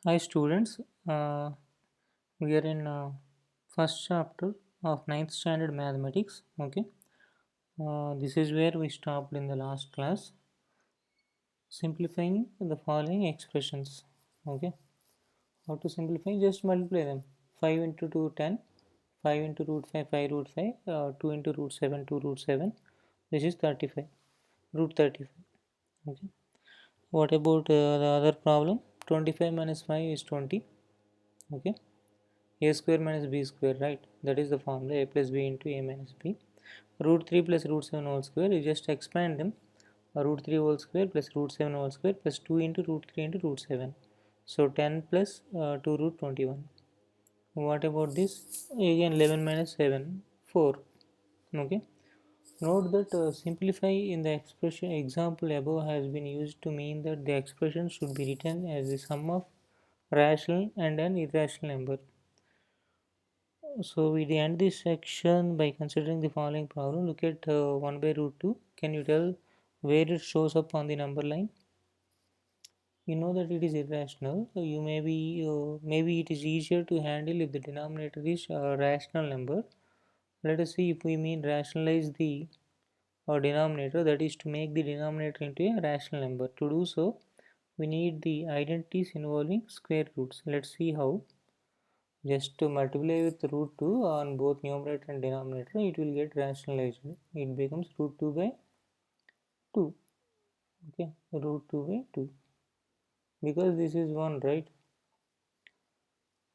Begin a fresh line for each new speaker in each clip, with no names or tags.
Hi students, we are in first chapter of ninth standard mathematics. Okay, this is where we stopped in the last class, simplifying the following expressions. Okay, how to simplify? Just multiply them. 5 into 2, 10. 5 into root 5, 5 root 5. 2 into root 7, 2 root 7. This is 35, root 35. Okay, what about the other problem? 25 minus 5 is 20. Okay, a square minus b square, right? That is the formula, a plus b into a minus b. Root 3 plus root 7 whole square, you just expand them. Root 3 whole square plus root 7 whole square plus 2 into root 3 into root 7. So 10 plus 2 root 21. What about this? Again 11 minus 7, 4. Okay. Note that simplify in the expression example above has been used to mean that the expression should be written as the sum of rational and an irrational number. So we end this section by considering the following problem. Look at 1 by root 2. Can you tell where it shows up on the number line? You know that it is irrational. So you maybe it is easier to handle if the denominator is a rational number. Let us see if we mean rationalize the denominator, that is to make the denominator into a rational number. To do so, we need the identities involving square roots. Let's see how. Just to multiply with root 2 on both numerator and denominator, it will get rationalized. It becomes root 2 by 2. Okay, root 2 by 2. Because this is 1, right?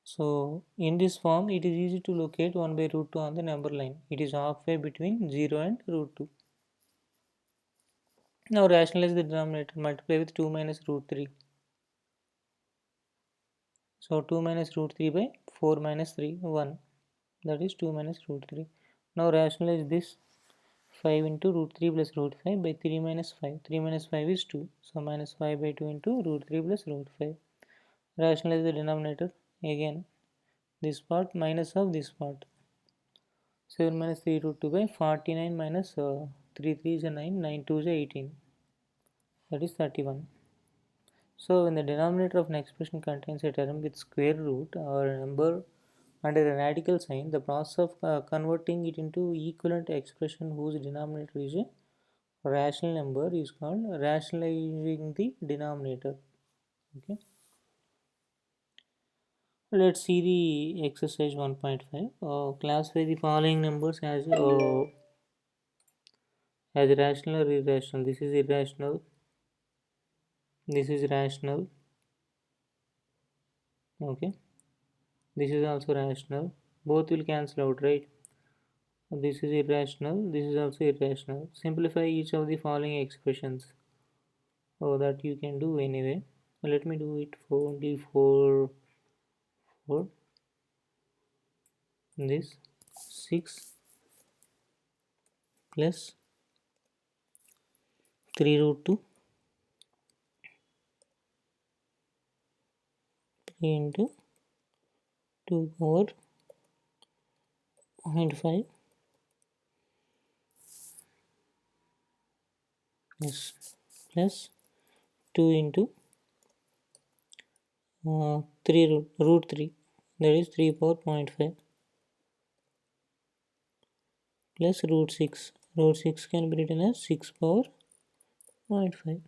So, in this form, it is easy to locate 1 by root 2 on the number line. It is halfway between 0 and root 2. Now, rationalize the denominator. Multiply with 2 minus root 3. So, 2 minus root 3 by 4 minus 3, 1. That is 2 minus root 3. Now, rationalize this. 5 into root 3 plus root 5 by 3 minus 5. 3 minus 5 is 2. So minus 5 by 2 into root 3 plus root 5. Rationalize the denominator. Again, this part minus of this part. 7 minus 3 root 2 by 49 minus 3 3 is a 9. 9 2 is a 18. That is 31. So when the denominator of an expression contains a term with square root or a number under a radical sign, the process of converting it into equivalent expression whose denominator is a rational number is called rationalizing the denominator. Okay, let's see the exercise 1.5. Classify the following numbers as rational or irrational. This is irrational, this is rational. Okay, this is also rational. Both will cancel out, right? This is irrational, this is also irrational. Simplify each of the following expressions. Oh, that you can do anyway. Let me do it for only for this. 6 plus 3 root 2, 3 into 2 power 0.5, yes, plus 2 into 3 root 3, that is 3 power 0.5, plus root 6. Root 6 can be written as 6 power 0.5.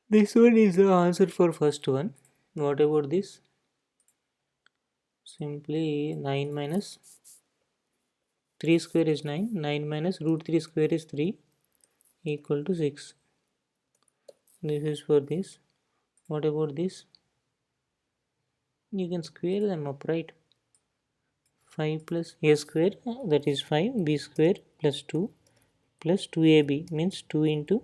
This one is the answer for first one. What about this? Simply 9 minus 3 square is 9. 9 minus root 3 square is 3 equal to 6. This is for this. What about this? You can square them up, right? 5 plus a square, that is 5, b square plus 2 plus 2ab means 2 into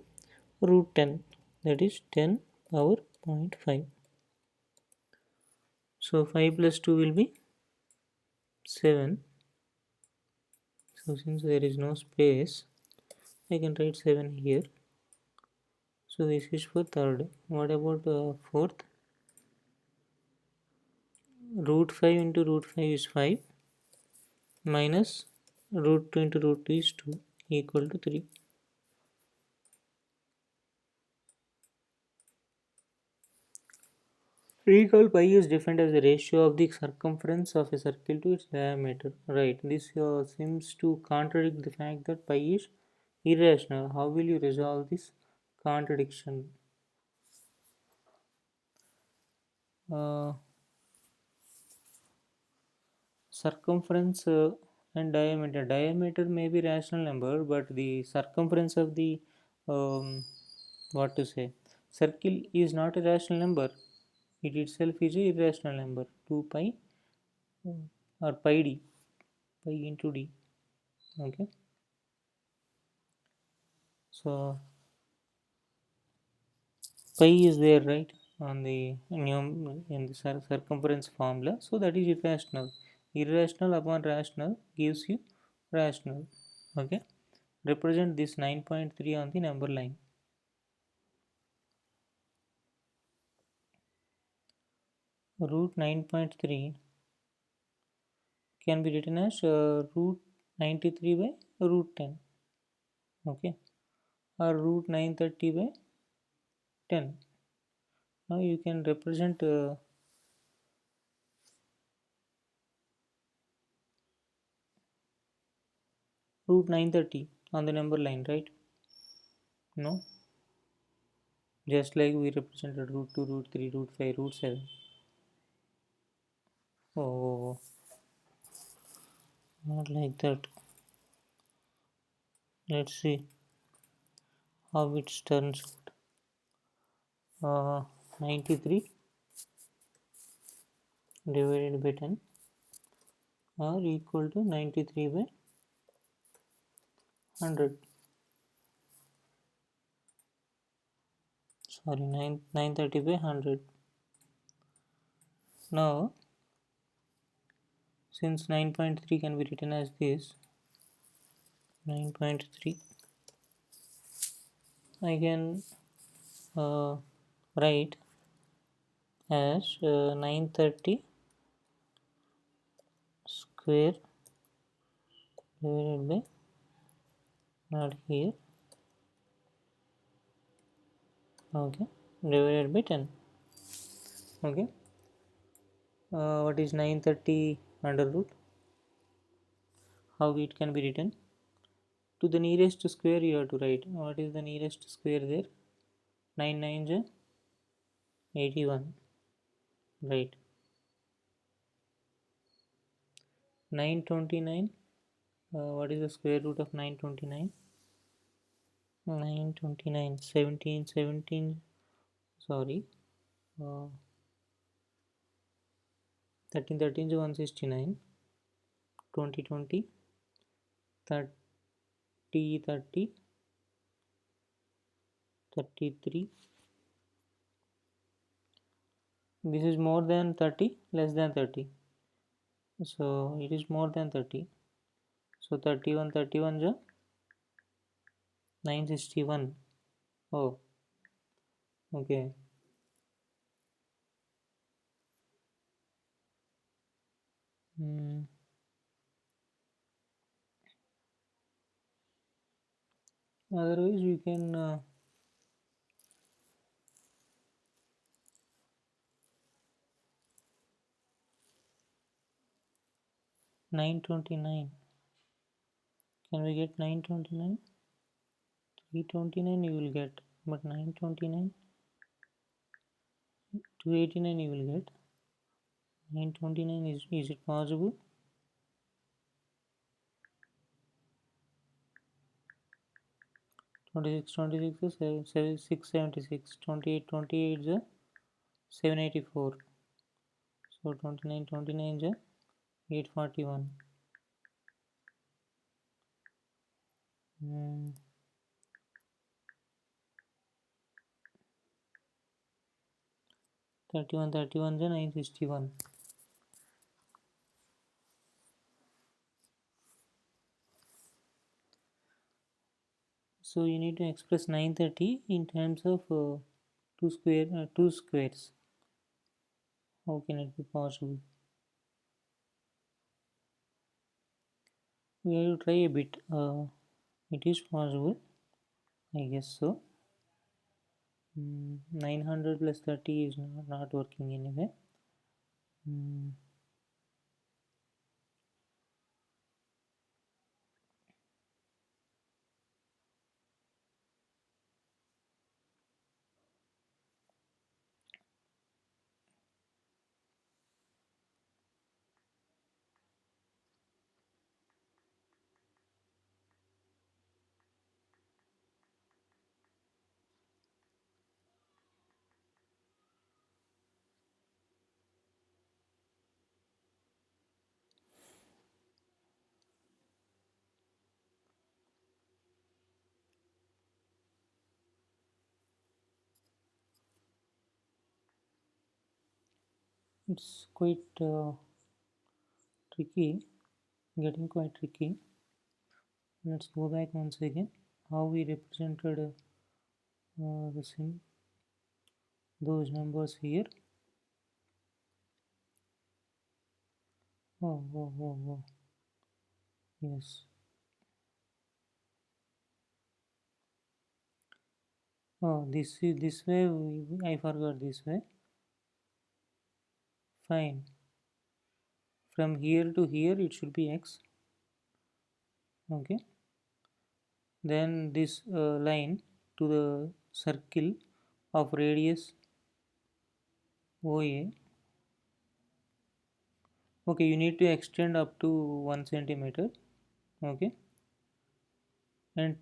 root 10, that is 10 power 0.5. So 5 plus 2 will be 7. So since there is no space, I can write 7 here. So this is for third. What about fourth? Root 5 into root 5 is 5 minus root 2 into root 2 is 2 equal to 3. Recall pi is defined as the ratio of the circumference of a circle to its diameter. Right. This seems to contradict the fact that pi is irrational. How will you resolve this contradiction? Uh, Circumference and diameter. Diameter may be rational number, but the circumference of the um, what to say circle is not a rational number. It itself is a irrational number. 2 pi or pi d, pi into d. Okay. So pi is there, right, on the in the circumference formula. So that is irrational. Irrational upon rational gives you rational. Okay. Represent this 9.3 on the number line. Root 9.3 can be written as root 93 by root 10. Okay. Or root 930 by 10. Now you can represent root 930 on the number line, right? No, just like we represented root 2, root 3, root 5, root 7. Oh, not like that. Let's see how it turns out. 93 divided by 10 are equal to 93 by 100. Sorry, 930 by 100. Now, since 9.3 can be written as this, 9.3, I can write as 930 square divided by, not here, okay, divided by 10. Okay. What is 930 under root? How it can be written? To the nearest square you have to write. What is the nearest square there? 9 9 is 81. Right. 929. What is the square root of 929? 929. 17 17. Sorry. Uh, 13 13 is 169. 20 20. 30 30. 33. This is more than 30, less than 30. So it is more than 30. So 31 31 is 961. Oh, okay. Mm, Otherwise, you can 929. Can we get 929? 329 you will get, but 929, 289 you will get. 929 is it possible? 26 26 is 676. 28 28 is 784. So 29 29 is 841. 31 31 is 961. So you need to express 930 in terms of two squares. How can it be possible? We have to try a bit. It is possible, I guess so. 900 plus 30 is not working anyway. Mm, it's quite tricky, getting quite tricky. Let's go back once again. How we represented those numbers here. Oh. Yes. Oh, this is this way. I forgot this way. Fine. From here to here, it should be x. Okay. Then this line to the circle of radius OA. Okay, you need to extend up to 1 centimeter. Okay, and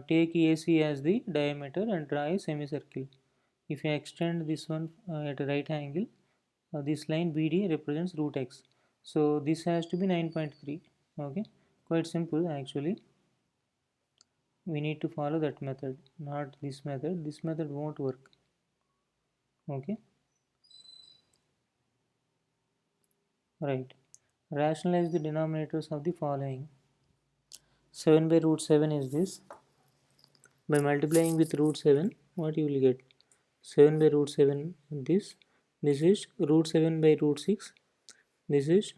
take AC as the diameter and draw a semicircle. If you extend this one at a right angle, this line BD represents root x. So this has to be 9.3. Okay, quite simple actually. We need to follow that method, not this method. This method won't work. Okay, right. Rationalize the denominators of the following. 7 by root 7 is this. By multiplying with root 7, what you will get? 7 by root 7 this is root 7 by root 6, this is,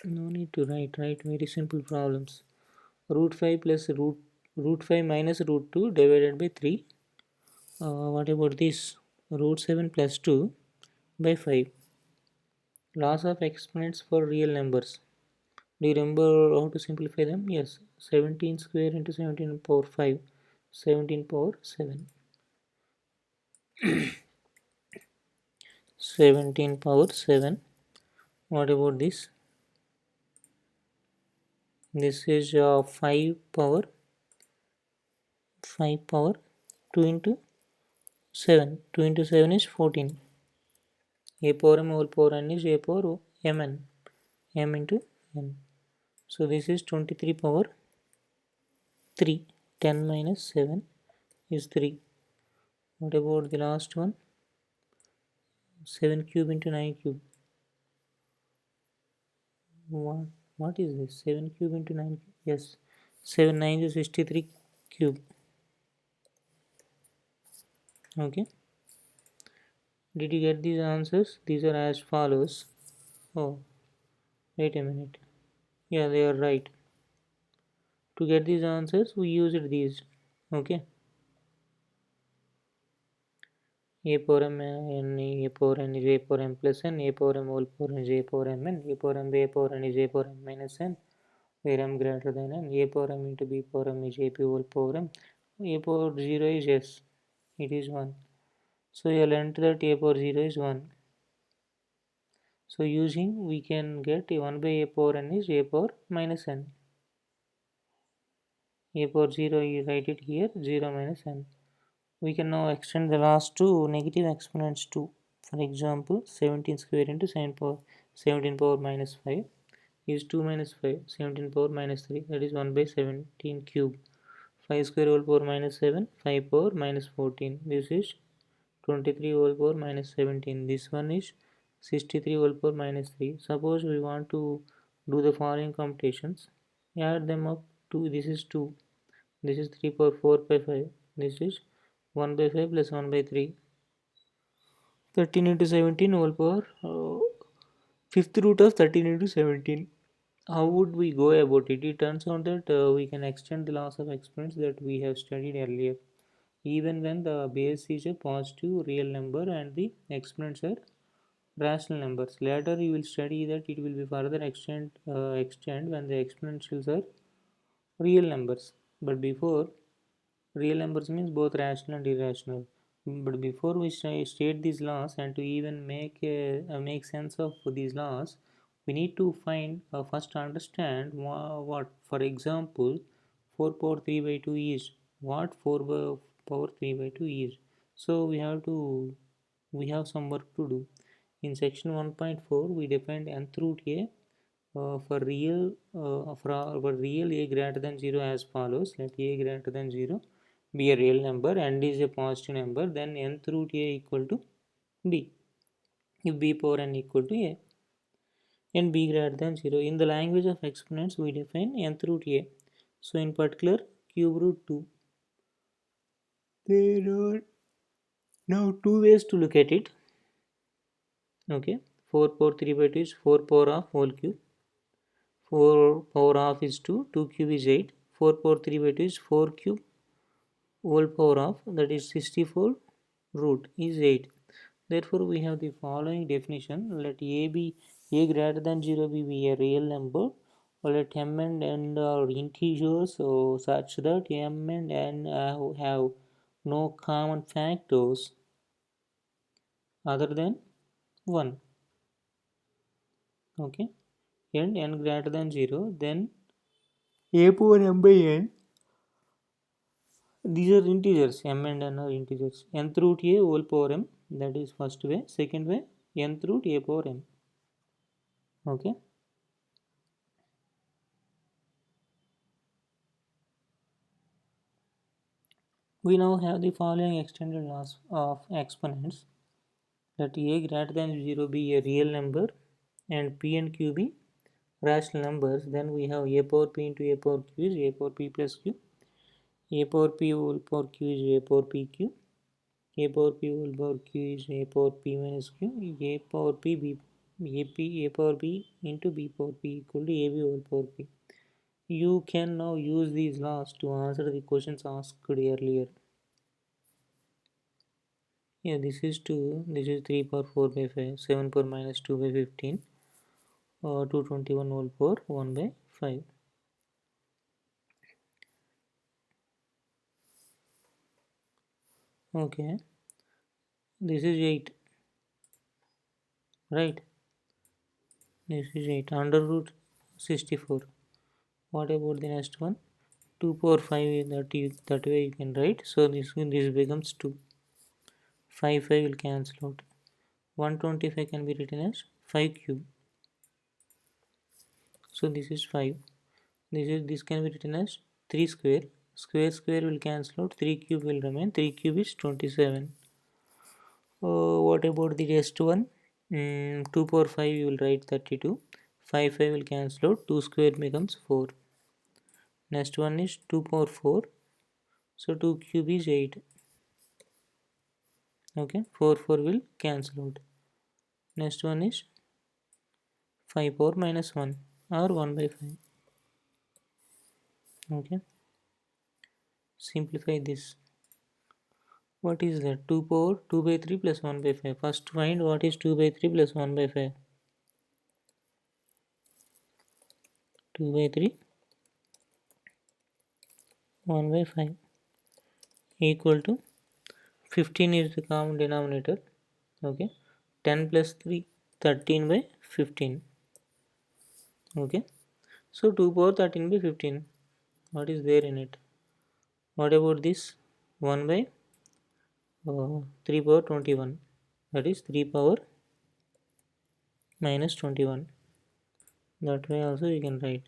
no need to write very simple problems. Root 5 plus root 5 minus root 2 divided by 3. What about this? Root 7 plus 2 by 5. Loss of exponents for real numbers. Do you remember how to simplify them? Yes, 17 square into 17 power 5, 17 power 7. 17 power 7. What about this? This is 5 power 2 into 7. 2 into 7 is 14. A power m whole power n is a power mn. M into n. So this is 23 power 3. 10 minus 7 is 3. What about the last one? 7 cube into 9 cube. What is this? 7 cube into 9 cube? Yes. 7 9 is 63 cube. Okay. Did you get these answers? These are as follows. Oh, wait a minute. Yeah, they are right. To get these answers, we used these. Okay. A power m n, a power n is a power m plus n, a power m whole power n is a power m n, a power m b power n is a power m minus n, where m greater than n, a power m into b power m is a p whole power m, a power 0 is s, it is 1. So you learnt that a power 0 is 1. So using, we can get 1 by a power n is a power minus n. A power 0, you write it here, 0 minus n. We can now extend the last two negative exponents too. For example, 17 square into 17 power minus 5 is 2 minus 5, 17 power minus 3, that is 1 by 17 cube. 5 square whole power minus 7, 5 power minus 14. This is 23 whole power minus 17. This one is 63 whole power minus 3. Suppose we want to do the following computations. Add them up to, this is 2. This is 3 power 4 by 5. This is 1 by 5 plus 1 by 3. 13 into 17 whole power. Fifth root of 13 into 17. How would we go about it? It turns out that we can extend the loss of exponents that we have studied earlier. even when the base is a positive real number and the exponents are rational numbers. Later you will study that it will be further extend when the exponentials are real numbers. But before, real numbers means both rational and irrational. But before we state these laws, and to even make sense of these laws, we need to find first understand what. For example, 4 power 3 by 2 is what 4 power 3 by 2 is. So we have some work to do. In section 1.4, we defined nth root a for real a greater than 0 as follows. Let a greater than 0 be a real number and is a positive number, then nth root a equal to b. If b power n equal to a and b greater than 0. In the language of exponents, we define nth root a. So in particular, cube root 2. There are now two ways to look at it. Okay, 4 power 3 by 2 is 4 power of whole cube. 4 power of is 2, 2 cube is 8. 4 power 3 by 2 is 4 cube whole power of, that is 64, root is 8. Therefore we have the following definition. Let a be a greater than 0 be a real number, or let m and n are integers, so such that m and n have no common factors other than 1. Okay, and n greater than 0, then a power m by n, these are integers, m and n are integers. Nth root a whole power m, that is first way. Second way, nth root a power m. Okay, we now have the following extended laws of exponents. Let a greater than 0 be a real number and p and q be rational numbers. Then we have a power p into a power q is a power p plus q. A power p whole power q is a power pq. A power p whole power q is a power p minus q. A power p b a power b into b power p equal to ab whole power p. You can now use these laws to answer the questions asked earlier. Yeah, this is 2, this is 3 power 4 by 5, 7 power minus 2 by 15, 221 whole power 1 by 5. Okay, this is 8, right? This is 8 under root 64. What about the next one? 2 power 5, that way you can write. So this becomes 2. 5 will cancel out. 125 can be written as 5 cube. So this is 5. This can be written as 3 square. Square will cancel out. 3 cube will remain. 3 cube is 27. What about the rest one? 2 power 5 you will write 32. 5 will cancel out. 2 square becomes 4. Next one is 2 power 4. So 2 cube is 8. Okay, 4 will cancel out. Next one is 5 power minus 1 or 1 by 5. Okay, simplify this. What is that? 2 power 2 by 3 plus 1 by 5. First find what is 2 by 3 plus 1 by 5. 2 by 3 1 by 5 equal to 15 is the common denominator. Okay, 10 plus 3 13 by 15. Okay, so 2 power 13 by 15. What is there in it? What about this? 1 by 3 power 21. That is 3 power minus 21. That way also you can write.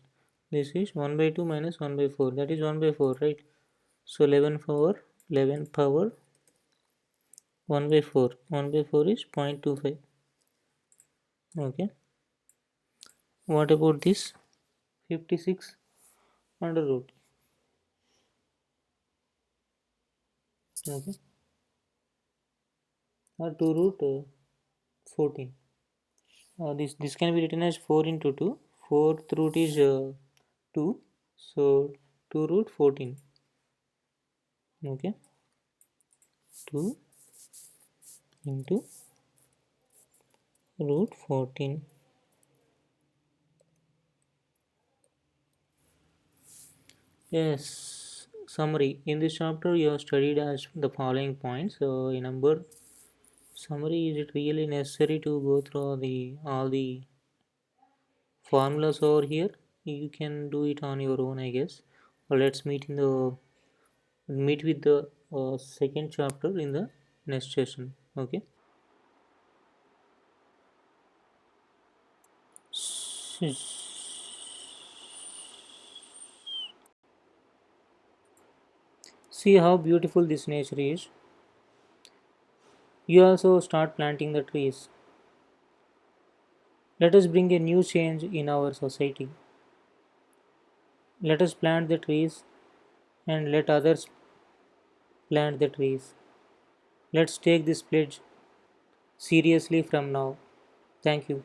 This is 1 by 2 minus 1 by 4. That is 1 by 4, right? So 11 power 1 by 4. 1 by 4 is 0.25. Okay. What about this? 56 under root. Okay. Or 2 root 14. This can be written as 4 into 2. 4th root is 2. So 2 root 14. Okay. 2 into root 14. Yes, summary. In this chapter, you have studied as the following points. So, in number summary, is it really necessary to go through the all the formulas over here? You can do it on your own, I guess. Let's meet with the second chapter in the next session. Okay. See how beautiful this nature is. You also start planting the trees. Let us bring a new change in our society. Let us plant the trees and let others plant the trees. Let's take this pledge seriously from now. Thank you.